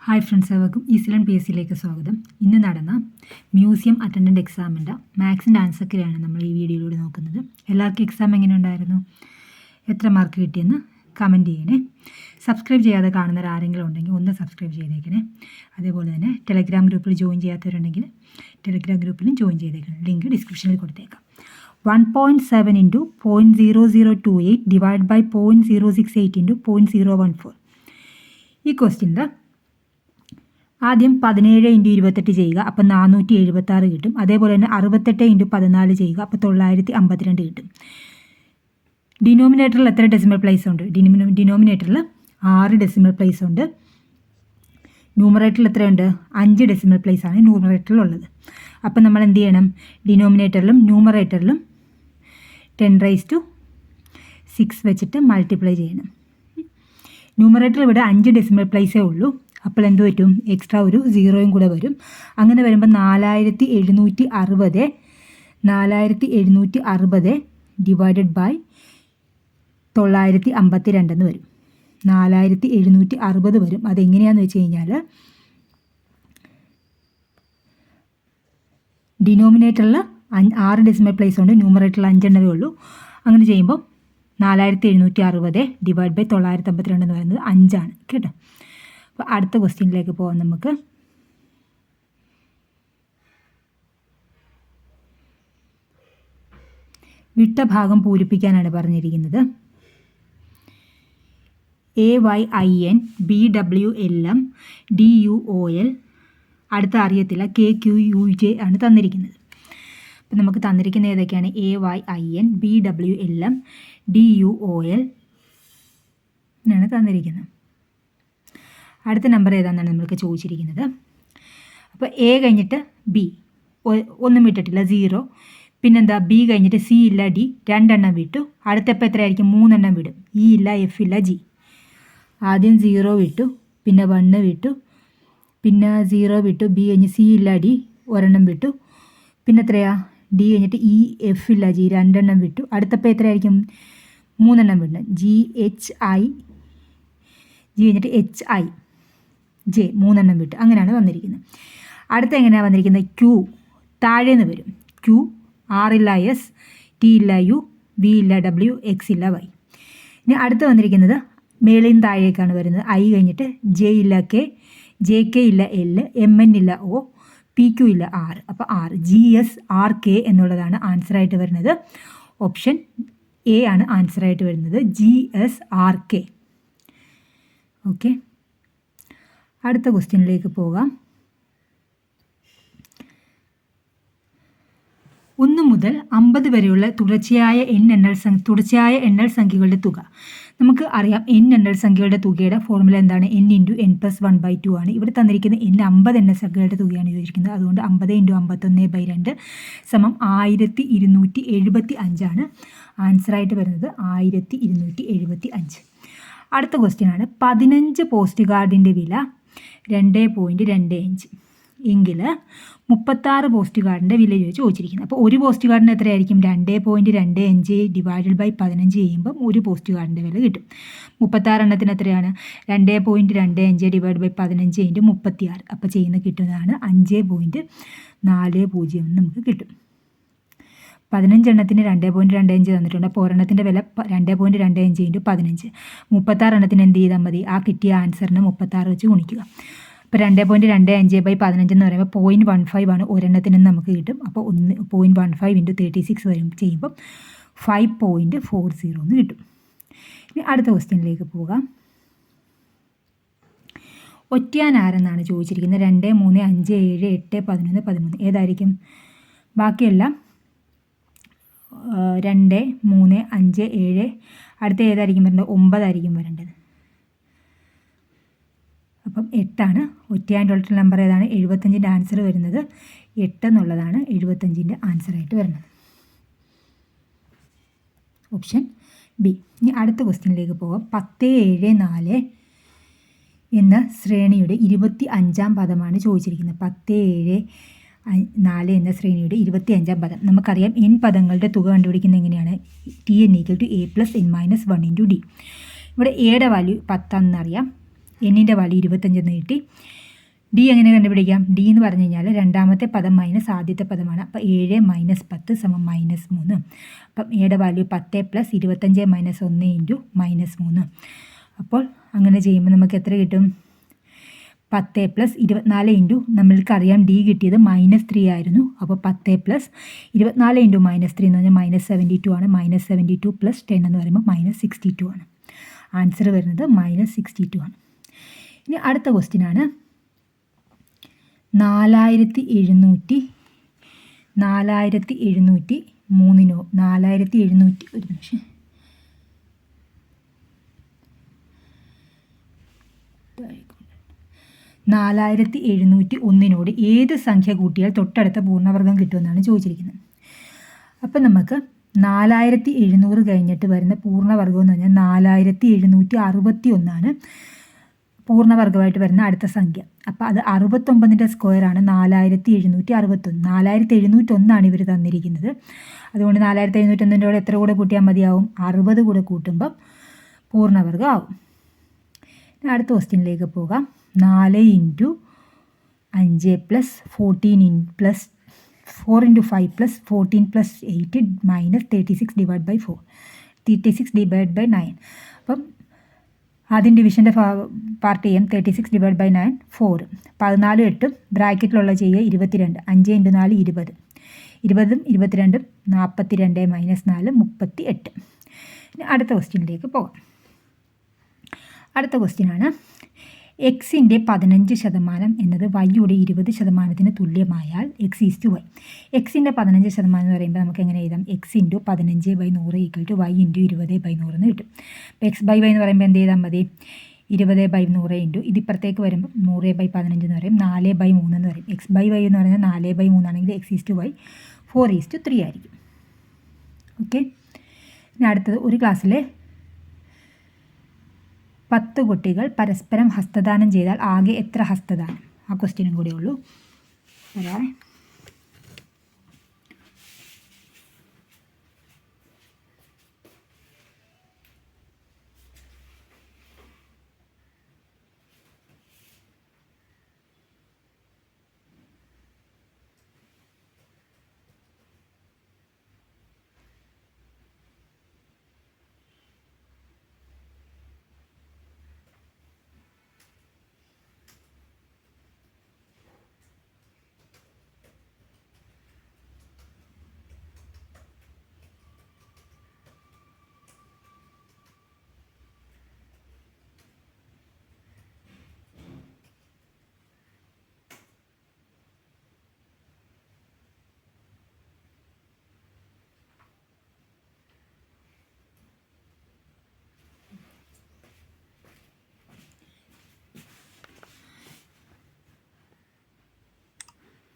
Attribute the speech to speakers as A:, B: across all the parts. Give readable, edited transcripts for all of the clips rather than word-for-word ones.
A: Hi friends, ഏവർക്കും ഈസിലൻ P S സിയിലേക്ക് സ്വാഗതം. ഇന്ന് നടന്ന മ്യൂസിയം അറ്റൻഡൻറ്റ് എക്സാമിൻ്റെ മാത്സിൻ്റെ ആൻസർക്കിലാണ് നമ്മൾ ഈ വീഡിയോയിലൂടെ നോക്കുന്നത്. എല്ലാവർക്കും എക്സാം എങ്ങനെ ഉണ്ടായിരുന്നു, എത്ര മാർക്ക് കിട്ടിയെന്ന് കമൻറ്റ് ചെയ്യണേ. സബ്സ്ക്രൈബ് ചെയ്യാതെ കാണുന്നവർ ആരെങ്കിലും ഉണ്ടെങ്കിൽ ഒന്ന് സബ്സ്ക്രൈബ് ചെയ്തേക്കണേ. അതേപോലെ തന്നെ ടെലഗ്രാം ഗ്രൂപ്പിൽ ജോയിൻ ചെയ്യാത്തവരുണ്ടെങ്കിൽ ടെലഗ്രാം ഗ്രൂപ്പിലും ജോയിൻ ചെയ്തേക്കണം. ലിങ്ക് ഡിസ്ക്രിപ്ഷനിൽ കൊടുത്തേക്കാം. 1.7 × 0.0028 ഡിവൈഡ് ബൈ 0.068 × 0.014. ഈ ക്വസ്റ്റ്യൻ്റെ ആദ്യം 17 × 28 ചെയ്യുക, അപ്പോൾ 476 കിട്ടും. അതേപോലെ തന്നെ 68 × 14 ചെയ്യുക, അപ്പോൾ 952 കിട്ടും. ഡിനോമിനേറ്ററിൽ എത്ര ഡെസിമൽ പ്ലേസ് ഉണ്ട്? ഡിനോമിനേറ്ററിൽ 6 ഡെസിമൽ പ്ലേസ് ഉണ്ട്. ന്യൂമറേറ്ററിൽ എത്രയുണ്ട്? 5 ഡെസിമൽ പ്ലേസ് ആണ് ന്യൂമറേറ്ററിലുള്ളത്. അപ്പോൾ നമ്മൾ എന്ത് ചെയ്യണം? ഡിനോമിനേറ്ററിലും ന്യൂമറേറ്ററിലും 10⁶ വെച്ചിട്ട് മൾട്ടിപ്ലൈ ചെയ്യണം. ന്യൂമറേറ്ററിൽ ഇവിടെ 5 ഡെസിമൽ പ്ലേസേ ഉള്ളൂ. അപ്പോൾ എന്ത് പറ്റും? എക്സ്ട്രാ ഒരു 0യും കൂടെ വരും. അങ്ങനെ വരുമ്പോൾ 4760 ഡിവൈഡഡ് ബൈ 952 എന്ന് വരും. 4760 വരും. അതെങ്ങനെയാണെന്ന് വെച്ച് കഴിഞ്ഞാൽ ഡിനോമിനേറ്ററിൽ 6 ഡെസിമൽ പ്ലേസ് ഉണ്ട്, ന്യൂമറേറ്ററിൽ 5 എണ്ണമേ ഉള്ളൂ. അങ്ങനെ ചെയ്യുമ്പോൾ 4760 ഡിവൈഡ് ബൈ 952 എന്ന് പറയുന്നത് 5 ആണ് കേട്ടോ. അപ്പോൾ അടുത്ത ക്വസ്റ്റ്യനിലേക്ക് പോകാം നമുക്ക്. വിട്ട ഭാഗം പൂരിപ്പിക്കാനാണ് പറഞ്ഞിരിക്കുന്നത്. AYIN BWLM DUOL അടുത്ത അറിയത്തില്ല KQUJ ആണ് തന്നിരിക്കുന്നത്. അപ്പം നമുക്ക് തന്നിരിക്കുന്ന ഏതൊക്കെയാണ്? AYIN BWLM DUOL എന്നാണ് തന്നിരിക്കുന്നത്. അടുത്ത നമ്പർ ഏതാണെന്നാണ് നമ്മൾക്ക് ചോദിച്ചിരിക്കുന്നത്. അപ്പോൾ A കഴിഞ്ഞിട്ട് B ഒന്നും വിട്ടിട്ടില്ല, 0. പിന്നെന്താ? B കഴിഞ്ഞിട്ട് C ഇല്ല, D 2 എണ്ണം വിട്ടു. അടുത്തപ്പോൾ എത്രയായിരിക്കും? 3 എണ്ണം വിടും. E ഇല്ല, F ഇല്ല, G. ആദ്യം 0 വിട്ടു, പിന്നെ 1 വിട്ടു, പിന്നെ 0 വിട്ടു. B കഴിഞ്ഞ് C ഇല്ല, D ഒരെണ്ണം വിട്ടു. പിന്നെ എത്രയാ? D കഴിഞ്ഞിട്ട് E, F ഇല്ല, G 2 എണ്ണം വിട്ടു. അടുത്തപ്പോൾ എത്രയായിരിക്കും? 3 എണ്ണം വിടണം. G കഴിഞ്ഞിട്ട് HI J 3 എണ്ണം വിട്ടു. അങ്ങനെയാണ് വന്നിരിക്കുന്നത്. അടുത്ത എങ്ങനെയാണ് വന്നിരിക്കുന്നത്? Q താഴേന്ന് വരും. Q, R ഇല്ല, S, T ഇല്ല, U, V ഇല്ല, W, X ഇല്ല, Y. ഇനി അടുത്ത് വന്നിരിക്കുന്നത് മേളിൽ നിന്ന് താഴേക്കാണ് വരുന്നത്. I കഴിഞ്ഞിട്ട് J ഇല്ല, K, JK ഇല്ല, L, MN ഇല്ല, O, PQ ഇല്ല, R. അപ്പോൾ R, GSRK എന്നുള്ളതാണ് ആൻസറായിട്ട് വരുന്നത്. ഓപ്ഷൻ A ആണ് ആൻസറായിട്ട് വരുന്നത്, GSRK. ഓക്കെ, അടുത്ത ക്വസ്റ്റ്യനിലേക്ക് പോകാം. 1 മുതൽ 50 വരെയുള്ള തുടർച്ചയായ എണ്ണൽ സംഖ്യകളുടെ തുക. നമുക്ക് അറിയാം n എണ്ണൽ സംഖ്യകളുടെ തുകയുടെ ഫോർമുല എന്താണ്? n × n+1/2 ആണ്. ഇവിടെ തന്നിരിക്കുന്ന n 50 എണ്ണൽ സംഖ്യകളുടെ തുകയാണ് ചോദിച്ചിരിക്കുന്നത്. അതുകൊണ്ട് 50 × 51/2 1275 ആണ് ആൻസറായിട്ട് വരുന്നത്. 1275. അടുത്ത ക്വസ്റ്റ്യനാണ് 15 പോസ്റ്റ് കാർഡിൻ്റെ വില 2.25 എങ്കിൽ 36 പോസ്റ്റ് കാർഡിൻ്റെ വില ചോദിച്ചിരിക്കുന്നത്. അപ്പോൾ ഒരു പോസ്റ്റ് കാർഡിന് എത്രയായിരിക്കും? 2.25 ഡിവൈഡഡ് ബൈ 15 ചെയ്യുമ്പം ഒരു പോസ്റ്റ് കാർഡിൻ്റെ വില കിട്ടും. 36 എണ്ണത്തിന് എത്രയാണ്? 2.25 ഡിവൈഡ് ബൈ 15 × 36. അപ്പോൾ കിട്ടുന്നതാണ് 5.40 എന്ന് നമുക്ക് കിട്ടും. 15 എണ്ണത്തിന് 2.25 തന്നിട്ടുണ്ട്. അപ്പോൾ ഒരെണ്ണത്തിൻ്റെ വില 2.25 × 15. 36 എണ്ണത്തിന് എന്ത് ചെയ്താൽ മതി? ആ കിട്ടിയ ആൻസറിന് 36 വെച്ച് ഗുണിക്കുക. അപ്പോൾ 2.25/15 എന്ന് പറയുമ്പോൾ 0.15 ആണ് ഒരെണ്ണത്തിനെന്ന് നമുക്ക് കിട്ടും. അപ്പോൾ 0.15 × 36 വരും ചെയ്യുമ്പം 5.40 എന്ന് കിട്ടും. ഇനി അടുത്ത ക്വസ്റ്റ്യനിലേക്ക് പോകാം. ഒറ്റയാൻ ആരെന്നാണ് ചോദിച്ചിരിക്കുന്നത്. 2, 3, 5, 7, 8, 11, 13 ഏതായിരിക്കും? ബാക്കിയെല്ലാം 2, 3, 5, 7. അടുത്ത ഏതായിരിക്കും വരേണ്ടത്? 9 ആയിരിക്കും വരേണ്ടത്. അപ്പം 8 ആണ്. ഒറ്റയാൻ്റെ ടോട്ടൽ നമ്പർ ഏതാണ്? 75ൻ്റെ ആൻസർ വരുന്നത് 8 എന്നുള്ളതാണ് 75ൻ്റെ ആൻസറായിട്ട് വരുന്നത്. Option B. ഇനി അടുത്ത ക്വസ്റ്റ്യനിലേക്ക് പോകാം. 10, 7, 4 എന്ന ശ്രേണിയുടെ 25ാം പദമാണ് ചോദിച്ചിരിക്കുന്നത്. 10, 7, 4 എന്ന ശ്രേണിയുടെ 25ാം പദം. നമുക്കറിയാം n പദങ്ങളുടെ തുക കണ്ടുപിടിക്കുന്നത് എങ്ങനെയാണ്? Tn = a + n - 1 × d. ഇവിടെ എയുടെ വാല്യൂ 10 എന്നറിയാം. എന്നിൻ്റെ വാല്യൂ 25 എന്ന് കിട്ടി. ഡി എങ്ങനെ കണ്ടുപിടിക്കാം? ഡി എന്ന് പറഞ്ഞു കഴിഞ്ഞാൽ രണ്ടാമത്തെ പദം മൈനസ് ആദ്യത്തെ പദമാണ്. അപ്പോൾ 7 - 10 = -3. അപ്പം എയുടെ വാല്യൂ 10 + 25 - 1 × -3. അപ്പോൾ അങ്ങനെ ചെയ്യുമ്പോൾ നമുക്ക് എത്ര കിട്ടും? 10 + 24 × നമ്മൾക്കറിയാം ഡി കിട്ടിയത് -3 ആയിരുന്നു. അപ്പോൾ 10 + 24 × -3 എന്ന് പറഞ്ഞാൽ -72 ആണ്. -72 + 10 എന്ന് പറയുമ്പോൾ -62 ആണ്. ആൻസർ വരുന്നത് -62 ആണ്. ഇനി അടുത്ത ക്വസ്റ്റ്യൻ ആണ് 4703 4701 ഏത് സംഖ്യ കൂട്ടിയാൽ തൊട്ടടുത്ത പൂർണ്ണവർഗം കിട്ടുമെന്നാണ് ചോദിച്ചിരിക്കുന്നത്. അപ്പം നമുക്ക് 4700 കഴിഞ്ഞിട്ട് വരുന്ന പൂർണ്ണവർഗം എന്ന് പറഞ്ഞാൽ 4761 ആണ് പൂർണ്ണവർഗമായിട്ട് വരുന്ന അടുത്ത സംഖ്യ. അപ്പോൾ അത് 69ൻ്റെ സ്ക്വയറാണ് 4761. 4701 ഇവർ തന്നിരിക്കുന്നത്. അതുകൊണ്ട് 4701 എത്ര കൂടെ കൂട്ടിയാൽ മതിയാവും? 60 കൂടെ കൂട്ടുമ്പം പൂർണ്ണവർഗം ആവും. അടുത്ത ക്വസ്റ്റ്യനിലേക്ക് പോകാം. 4 × 5 + 14 + 4 × 5 + 14 + 8 - 36/4 36/9. അപ്പം ആദ്യം ഡിവിഷൻ്റെ പാർട്ട് ചെയ്യാം. 36/9 4. 14 8 ബ്രാക്കറ്റിലുള്ള ചെയ്യുക 22. 5 × 4 20. 20 ഉം 22 ഉം 42 - 4 38. ഇനി അടുത്ത ക്വസ്റ്റ്യനിലേക്ക് പോകാം. അടുത്ത ക്വസ്റ്റ്യനാണ് എക്സിൻ്റെ 15% എന്നത് വൈയുടെ 20%-ന് തുല്യമായാൽ x/y. എക്സിൻ്റെ 15% എന്ന് പറയുമ്പോൾ നമുക്ക് എങ്ങനെ എഴുതാം? x × 15/100 = y × 20/100 എന്ന് കിട്ടും. അപ്പോൾ x/y എന്ന് പറയുമ്പോൾ എന്ത് ചെയ്താൽ മതി? 20/100 ഇതിപ്പുറത്തേക്ക് വരുമ്പോൾ 100/15 എന്ന് പറയും. 4/3 എന്ന് പറയും. x/y എന്ന് പറഞ്ഞാൽ 4/3 ആണെങ്കിൽ x/y 4:3 ആയിരിക്കും. ഓക്കെ. ഇനി അടുത്തത് ഒരു ക്ലാസ്സിലെ 10 കുട്ടികൾ പരസ്പരം ഹസ്തദാനം ചെയ്താൽ ആകെ എത്ര ഹസ്തദാനം? ആ ക്വസ്റ്റ്യനും കൂടെ ഉള്ളൂ. വരാം.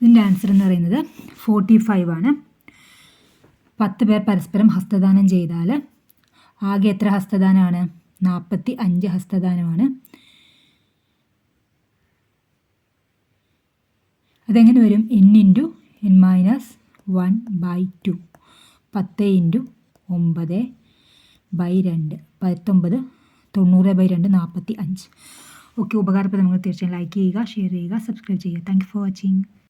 A: ഇതിൻ്റെ ആൻസർ എന്ന് പറയുന്നത് 45 ആണ്. 10 പേർ പരസ്പരം ഹസ്തദാനം ചെയ്താൽ ആകെ എത്ര ഹസ്തദാനമാണ്? 45 ഹസ്തദാനമാണ്. അതെങ്ങനെ വരും? n × n - 1/2 10 × 9/2 19 90/2 45. ഓക്കെ. ഉപകാരപ്രദം. നിങ്ങൾ തീർച്ചയായും ലൈക്ക് ചെയ്യുക, ഷെയർ ചെയ്യുക, സബ്സ്ക്രൈബ് ചെയ്യുക. Thank you for watching.